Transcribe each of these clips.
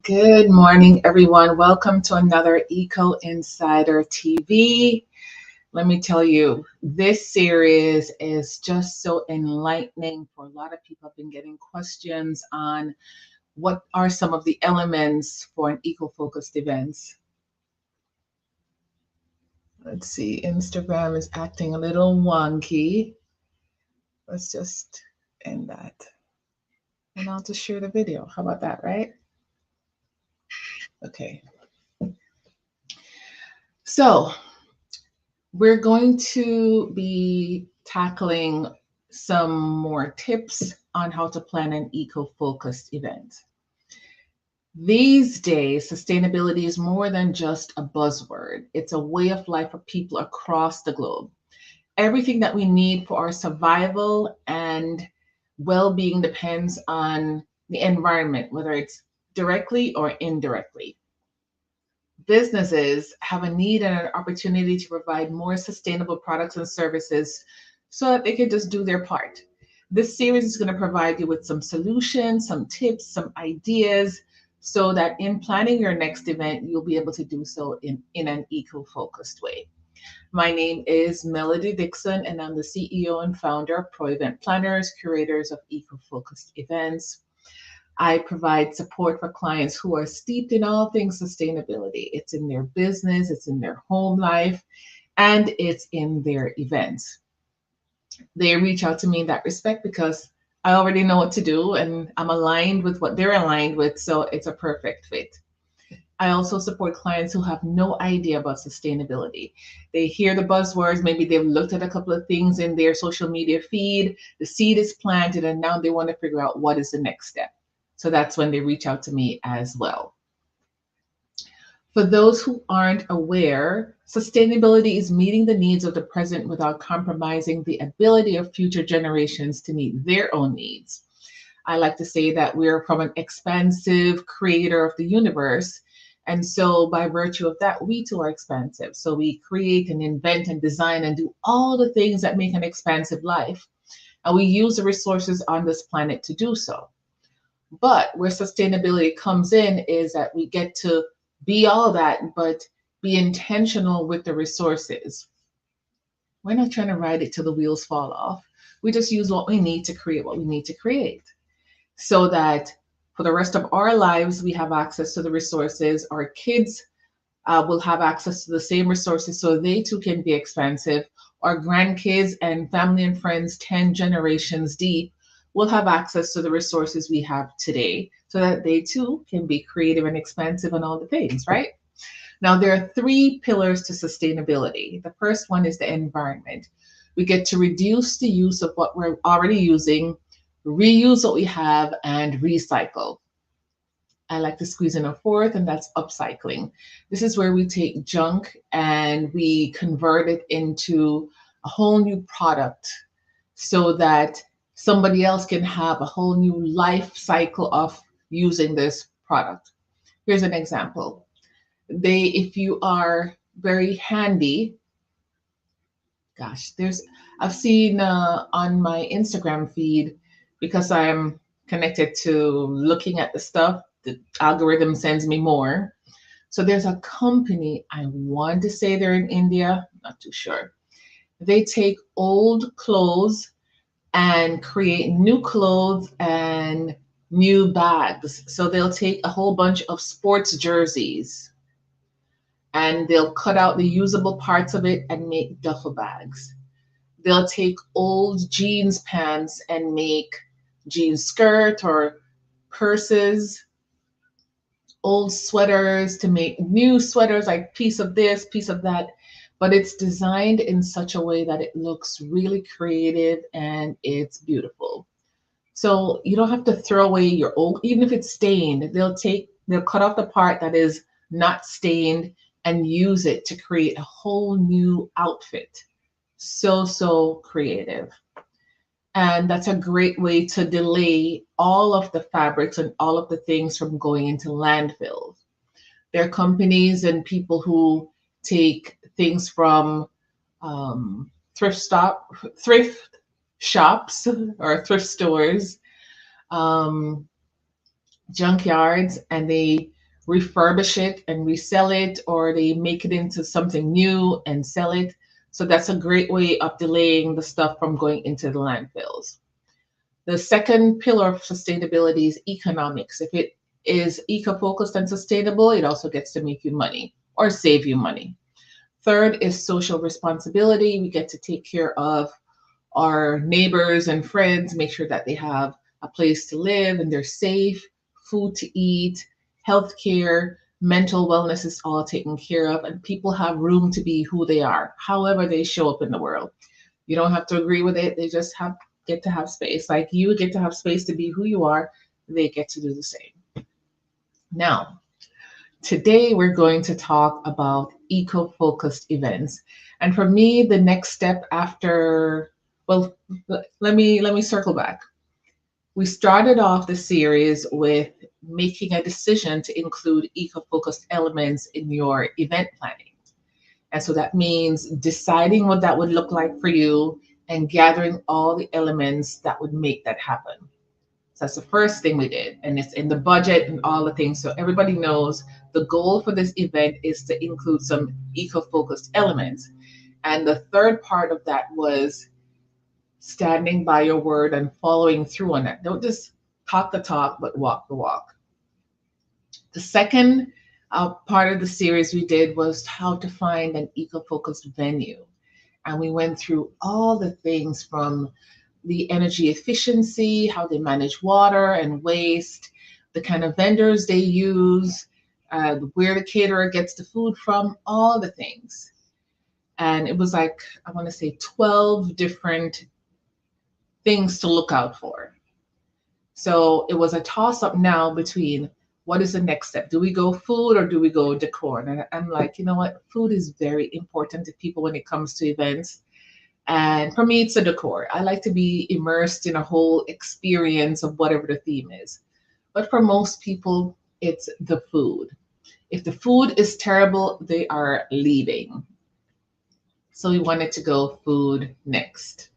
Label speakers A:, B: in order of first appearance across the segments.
A: Good morning, everyone. Welcome to another Eco Insider TV. Let me tell you, this series is just so enlightening for a lot of people. Have been getting questions on what are some of the elements for an eco-focused event. Let's see, Instagram is acting a little wonky. Let's just end that. And I'll just share the video. How about that, right? Okay. So we're going to be tackling some more tips on how to plan an eco-focused event. These days, sustainability is more than just a buzzword. It's a way of life for people across the globe. Everything that we need for our survival and well-being depends on the environment, whether it's directly or indirectly. Businesses have a need and an opportunity to provide more sustainable products and services so that they can just do their part. This series is going to provide you with some solutions, some tips, some ideas, so that in planning your next event, you'll be able to do so in an eco-focused way. My name is Melody Dixon, and I'm the CEO and founder of Pro Event Planners, curators of eco-focused events. I provide support for clients who are steeped in all things sustainability. It's in their business, it's in their home life, and it's in their events. They reach out to me in that respect because I already know what to do and I'm aligned with what they're aligned with, so it's a perfect fit. I also support clients who have no idea about sustainability. They hear the buzzwords, maybe they've looked at a couple of things in their social media feed, the seed is planted, and now they want to figure out what is the next step. So that's when they reach out to me as well. For those who aren't aware, sustainability is meeting the needs of the present without compromising the ability of future generations to meet their own needs. I like to say that we're from an expansive creator of the universe. And so by virtue of that, we too are expansive. So we create and invent and design and do all the things that make an expansive life. And we use the resources on this planet to do so. But where sustainability comes in is that we get to be all that, but be intentional with the resources. We're not trying to ride it till the wheels fall off. We just use what we need to create what we need to create so that for the rest of our lives, we have access to the resources. Our kids will have access to the same resources so they too can be expansive. Our grandkids and family and friends 10 generations deep will have access to the resources we have today so that they too can be creative and expansive and all the things, right? Now, there are three pillars to sustainability. The first one is the environment. We get to reduce the use of what we're already using, reuse what we have, and recycle. I like to squeeze in a fourth, and that's upcycling. This is where we take junk and we convert it into a whole new product so that somebody else can have a whole new life cycle of using this product. Here's an example. If you are very handy, I've seen on my Instagram feed, because I'm connected to looking at the stuff, the algorithm sends me more. So there's a company, I want to say they're in India, not too sure. They take old clothes and create new clothes and new bags. So they'll take a whole bunch of sports jerseys and they'll cut out the usable parts of it and make duffel bags. They'll take old jeans pants and make jean skirt or purses, old sweaters to make new sweaters, like piece of this, piece of that. But it's designed in such a way that it looks really creative and it's beautiful. So you don't have to throw away your old, even if it's stained, they'll cut off the part that is not stained and use it to create a whole new outfit. So creative. And that's a great way to delay all of the fabrics and all of the things from going into landfills. There are companies and people who take things from thrift shops or thrift stores, junkyards, and they refurbish it and resell it, or they make it into something new and sell it. So that's a great way of delaying the stuff from going into the landfills. The second pillar of sustainability is economics. If it is eco-focused and sustainable, it also gets to make you money or save you money. Third is social responsibility. We get to take care of our neighbors and friends, make sure that they have a place to live and they're safe, food to eat, healthcare, mental wellness is all taken care of, and people have room to be who they are, however they show up in the world. You don't have to agree with it. They just have get to have space. Like you get to have space to be who you are, they get to do the same. Now, today we're going to talk about eco-focused events. And for me, the next step after, well, let me circle back. We started off the series with making a decision to include eco-focused elements in your event planning. And so that means deciding what that would look like for you and gathering all the elements that would make that happen. So that's the first thing we did. And it's in the budget and all the things. So everybody knows the goal for this event is to include some eco-focused elements. And the third part of that was standing by your word and following through on that. Don't just talk the talk, but walk the walk. The second part of the series we did was how to find an eco-focused venue. And we went through all the things from the energy efficiency, how they manage water and waste, the kind of vendors they use, where the caterer gets the food from, all the things. And it was like, I want to say 12 different things to look out for. So it was a toss up now between what is the next step? Do we go food or do we go decor? And I'm like, you know what? Food is very important to people when it comes to events. And for me, it's a decor. I like to be immersed in a whole experience of whatever the theme is. But for most people, it's the food. If the food is terrible, they are leaving. So we wanted to go food next.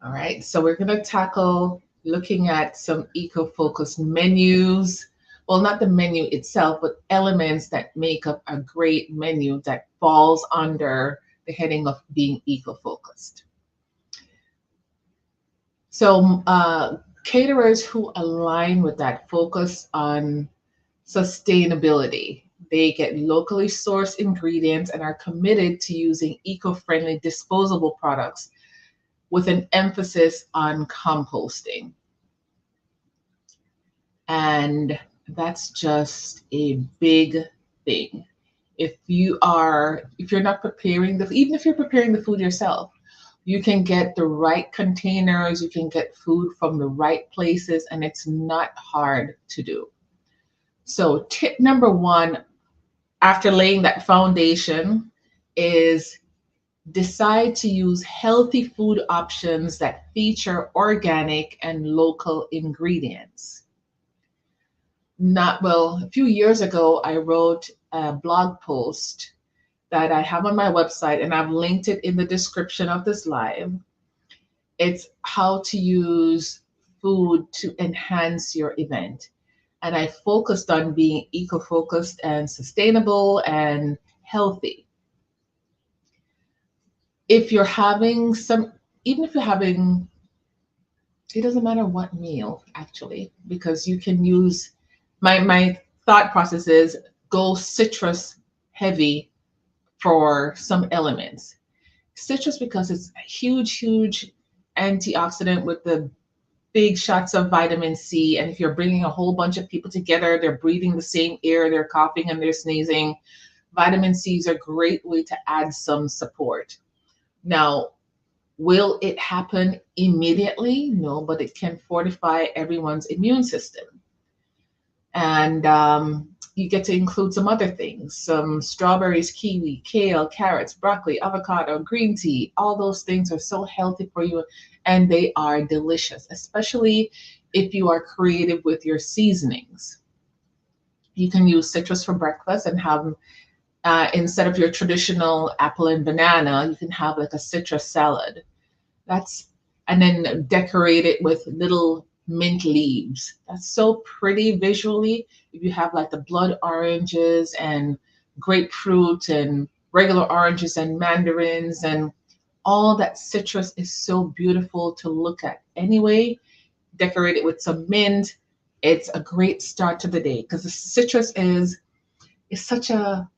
A: All right, so we're going to tackle looking at some eco-focused menus. Well, not the menu itself, but elements that make up a great menu that falls under the heading of being eco-focused. So caterers who align with that focus on sustainability. They get locally sourced ingredients and are committed to using eco-friendly disposable products with an emphasis on composting. And that's just a big thing. If you're not preparing even if you're preparing the food yourself, you can get the right containers, you can get food from the right places, and it's not hard to do. So tip number one, after laying that foundation, is decide to use healthy food options that feature organic and local ingredients. A few years ago, I wrote a blog post that I have on my website, and I've linked it in the description of this live. It's how to use food to enhance your event. And I focused on being eco-focused and sustainable and healthy. If you're having it doesn't matter what meal actually, because you can use, my thought process is go citrus heavy for some elements. Citrus because it's a huge antioxidant with the big shots of vitamin C. And if you're bringing a whole bunch of people together, they're breathing the same air, they're coughing and they're sneezing. Vitamin C is a great way to add some support. Now, will it happen immediately? No, but it can fortify everyone's immune system. And you get to include some other things, some strawberries, kiwi, kale, carrots, broccoli, avocado, green tea. All those things are so healthy for you, and they are delicious, especially if you are creative with your seasonings. You can use citrus for breakfast and have, instead of your traditional apple and banana, you can have like a citrus salad. And then decorate it with little mint leaves. That's so pretty visually. If you have like the blood oranges and grapefruit and regular oranges and mandarins and all that citrus is so beautiful to look at anyway. Decorate it with some mint. It's a great start to the day because the citrus is such a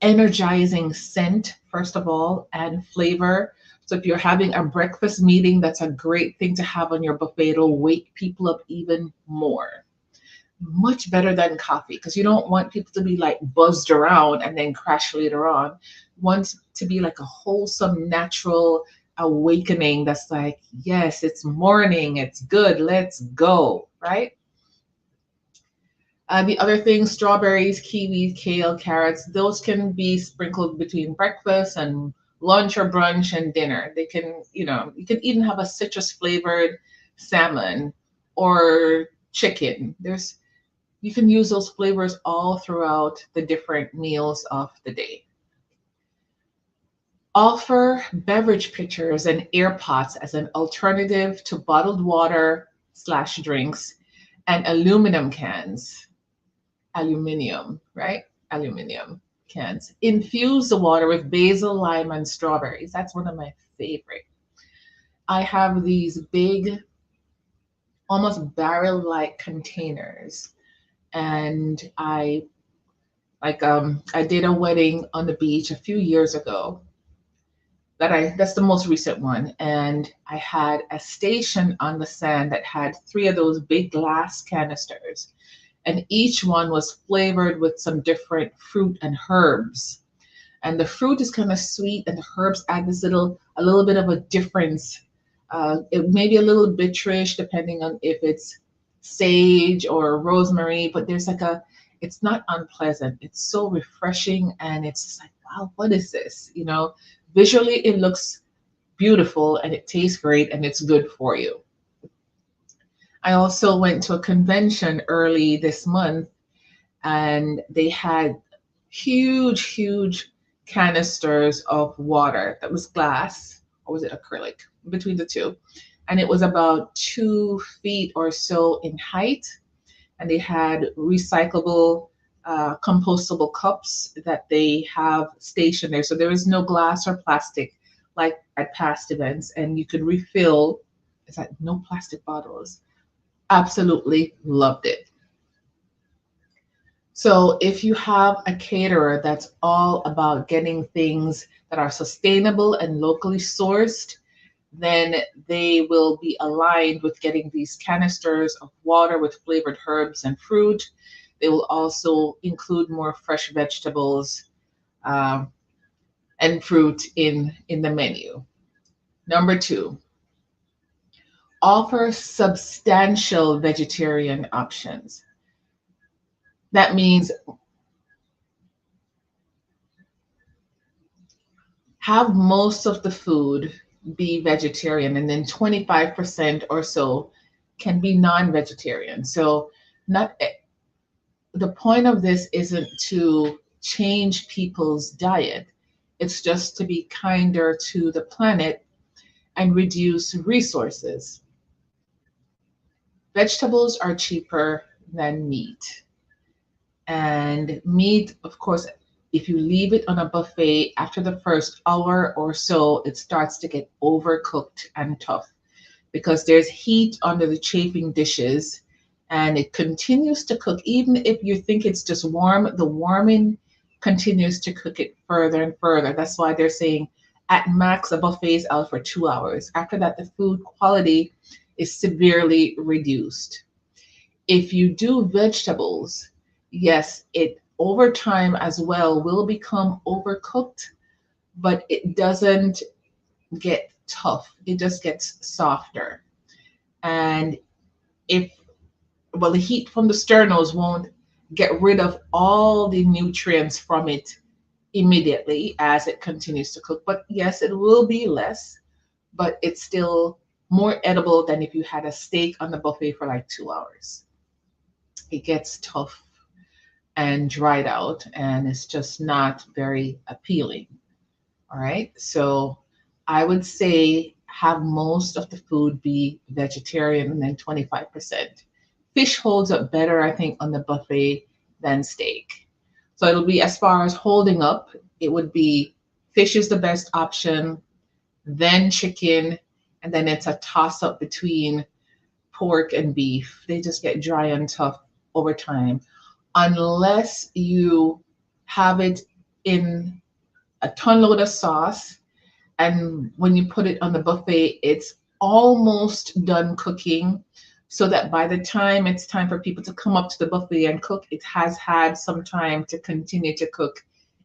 A: energizing scent, first of all, and flavor. So if you're having a breakfast meeting, that's a great thing to have on your buffet. It'll wake people up even more. Much better than coffee because you don't want people to be like buzzed around and then crash later on. Want to be like a wholesome, natural awakening that's like, yes, it's morning, it's good, let's go, right? The other things, strawberries, kiwis, kale, carrots, those can be sprinkled between breakfast and lunch or brunch and dinner. They can, you can even have a citrus flavored salmon or chicken. You can use those flavors all throughout the different meals of the day. Offer beverage pitchers and air pots as an alternative to bottled water slash drinks and aluminum cans. Aluminium, right? Aluminium cans. Infuse the water with basil, lime, and strawberries. That's one of my favorite. I have these big, almost barrel-like containers, and I did a wedding on the beach a few years ago. That's the most recent one, and I had a station on the sand that had three of those big glass canisters, and each one was flavored with some different fruit and herbs. And the fruit is kind of sweet, and the herbs add a little bit of a difference. It may be a little biterish depending on if it's sage or rosemary, but it's not unpleasant. It's so refreshing, and it's just like, wow, what is this? Visually it looks beautiful and it tastes great and it's good for you. I also went to a convention early this month, and they had huge, huge canisters of water that was glass, or was it acrylic? Between the two. And it was about 2 feet or so in height. And they had recyclable, compostable cups that they have stationed there. So there is no glass or plastic like at past events. And you could refill, it's like no plastic bottles. Absolutely loved it. So if you have a caterer that's all about getting things that are sustainable and locally sourced, then they will be aligned with getting these canisters of water with flavored herbs and fruit. They will also include more fresh vegetables and fruit in the menu. Number 2, offer substantial vegetarian options. That means have most of the food be vegetarian, and then 25% or so can be non-vegetarian. So not the point of this isn't to change people's diet. It's just to be kinder to the planet and reduce resources. Vegetables are cheaper than meat. And meat, of course, if you leave it on a buffet after the first hour or so, it starts to get overcooked and tough because there's heat under the chafing dishes and it continues to cook. Even if you think it's just warm, the warming continues to cook it further and further. That's why they're saying at max a buffet is out for 2 hours. After that, the food quality is severely reduced. If you do vegetables, yes, it over time as well will become overcooked, but it doesn't get tough. It just gets softer. And if, well, the heat from the sternos won't get rid of all the nutrients from it immediately as it continues to cook. But yes, it will be less, but it's still more edible than if you had a steak on the buffet for like 2 hours. It gets tough and dried out, and it's just not very appealing. All right. So I would say have most of the food be vegetarian and then 25%. Fish holds up better, I think, on the buffet than steak. So it'll be, as far as holding up, it would be fish is the best option, then chicken, and then it's a toss up between pork and beef. They just get dry and tough over time. Unless you have it in a ton load of sauce, and when you put it on the buffet, it's almost done cooking, so that by the time it's time for people to come up to the buffet and cook, it has had some time to continue to cook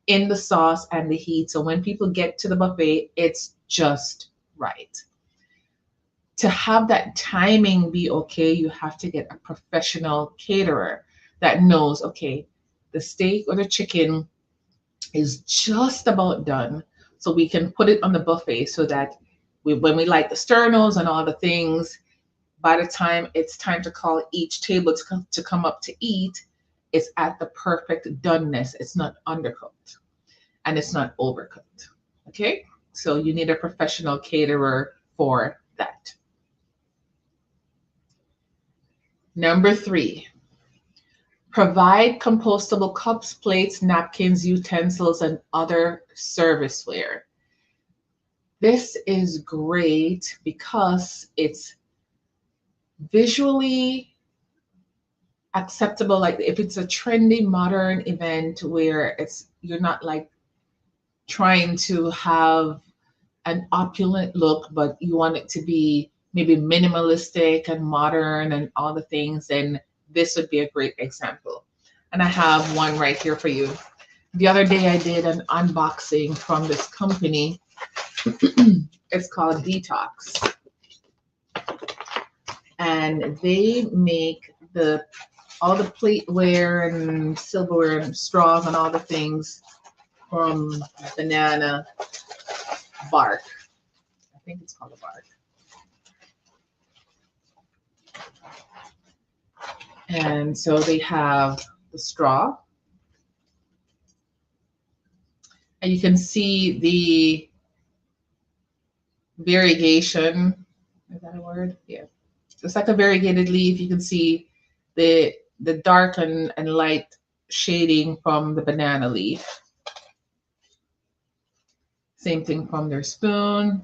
A: in the sauce and the heat. So when people get to the buffet, it's just right. To have that timing be okay, you have to get a professional caterer that knows, okay, the steak or the chicken is just about done. So we can put it on the buffet so that when we like the sternos and all the things, by the time it's time to call each table to come up to eat, it's at the perfect doneness. It's not undercooked and it's not overcooked. Okay? So you need a professional caterer for that. Number 3, provide compostable cups, plates, napkins, utensils, and other serviceware. This is great because it's visually acceptable. Like if it's a trendy modern event where you're not like trying to have an opulent look, but you want it to be maybe minimalistic and modern and all the things, then this would be a great example. And I have one right here for you. The other day I did an unboxing from this company. It's called Detox. And they make all the plateware and silverware and straws and all the things from banana bark. I think it's called a bark. And so they have the straw. And you can see the variegation. Is that a word? Yeah. It's like a variegated leaf. You can see the dark and light shading from the banana leaf. Same thing from their spoon.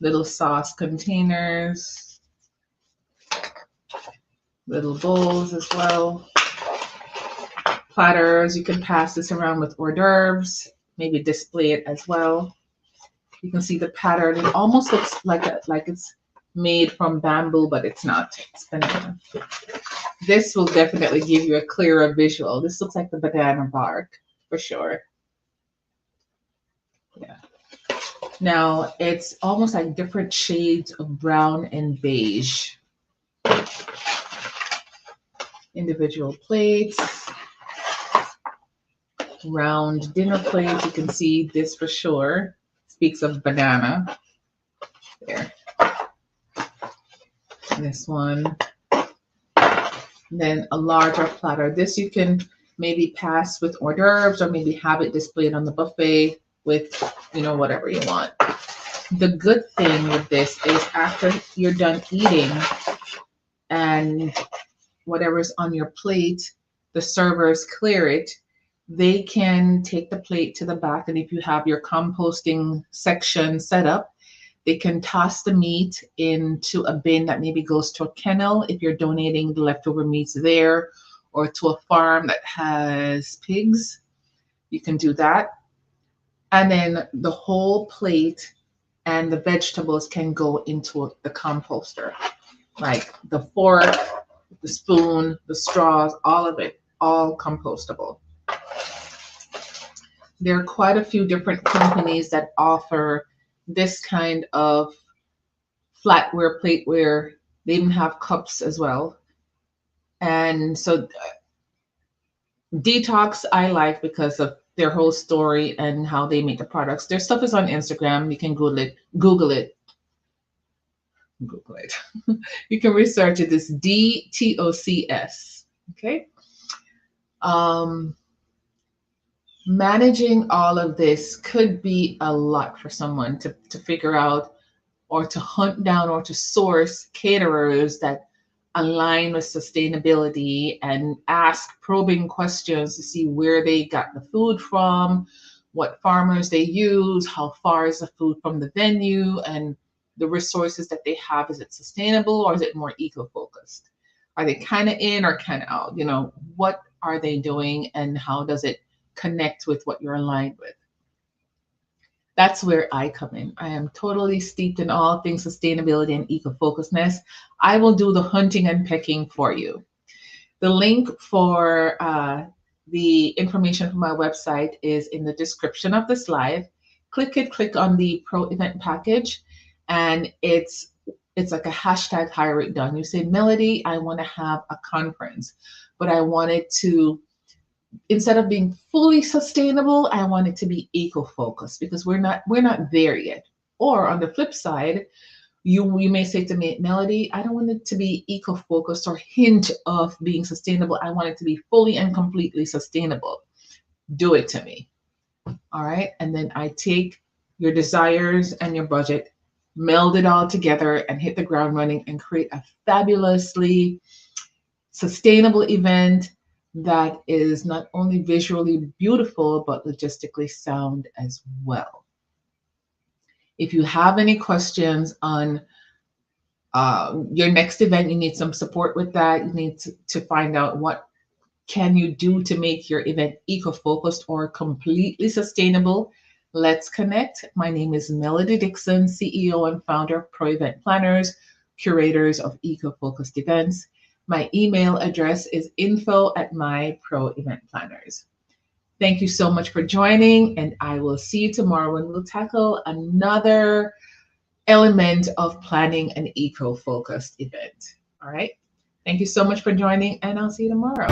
A: Little sauce containers. Little bowls as well. Platters, you can pass this around with hors d'oeuvres, maybe display it as well. You can see the pattern. It almost looks like it's made from bamboo, but it's not. It's banana. This will definitely give you a clearer visual. This looks like the banana bark for sure. Yeah. Now it's almost like different shades of brown and beige. Individual plates, round dinner plates. You can see this for sure. Speaks of banana. There. This one. Then a larger platter. This you can maybe pass with hors d'oeuvres or maybe have it displayed on the buffet with, whatever you want. The good thing with this is after you're done eating and whatever's on your plate, the servers clear it, they can take the plate to the back, and if you have your composting section set up, they can toss the meat into a bin that maybe goes to a kennel if you're donating the leftover meats there, or to a farm that has pigs. You can do that. And then the whole plate and the vegetables can go into the composter, like the fork, the spoon, the straws, all of it, all compostable. There are quite a few different companies that offer this kind of flatware, plateware. They even have cups as well. And so Detox I like because of their whole story and how they make the products. Their stuff is on Instagram. You can Google it. You can research it. It's DTOCS. Okay. Managing all of this could be a lot for someone to figure out or to hunt down or to source caterers that align with sustainability and ask probing questions to see where they got the food from, what farmers they use, how far is the food from the venue, and the resources that they have. Is it sustainable or is it more eco focused? Are they kind of in or kind of out? What are they doing and how does it connect with what you're aligned with? That's where I come in. I am totally steeped in all things sustainability and eco focusedness. I will do the hunting and pecking for you. The link for the information from my website is in the description of this live. Click on the pro event package, and it's like a hashtag hire it done. You say, Melody, I want to have a conference, but I want it to, instead of being fully sustainable, I want it to be eco-focused because we're not there yet. Or on the flip side, you may say to me, Melody, I don't want it to be eco-focused or hint of being sustainable. I want it to be fully and completely sustainable. Do it to me. All right. And then I take your desires and your budget, meld it all together, and hit the ground running and create a fabulously sustainable event that is not only visually beautiful, but logistically sound as well. If you have any questions on your next event, you need some support with that. You need to find out what can you do to make your event eco-focused or completely sustainable. Let's connect. My name is Melody Dixon, CEO and founder of Pro Event Planners, curators of eco-focused events. My email address is info@myproeventplanners. Thank you so much for joining, and I will see you tomorrow when we'll tackle another element of planning an eco-focused event. All right. Thank you so much for joining, and I'll see you tomorrow.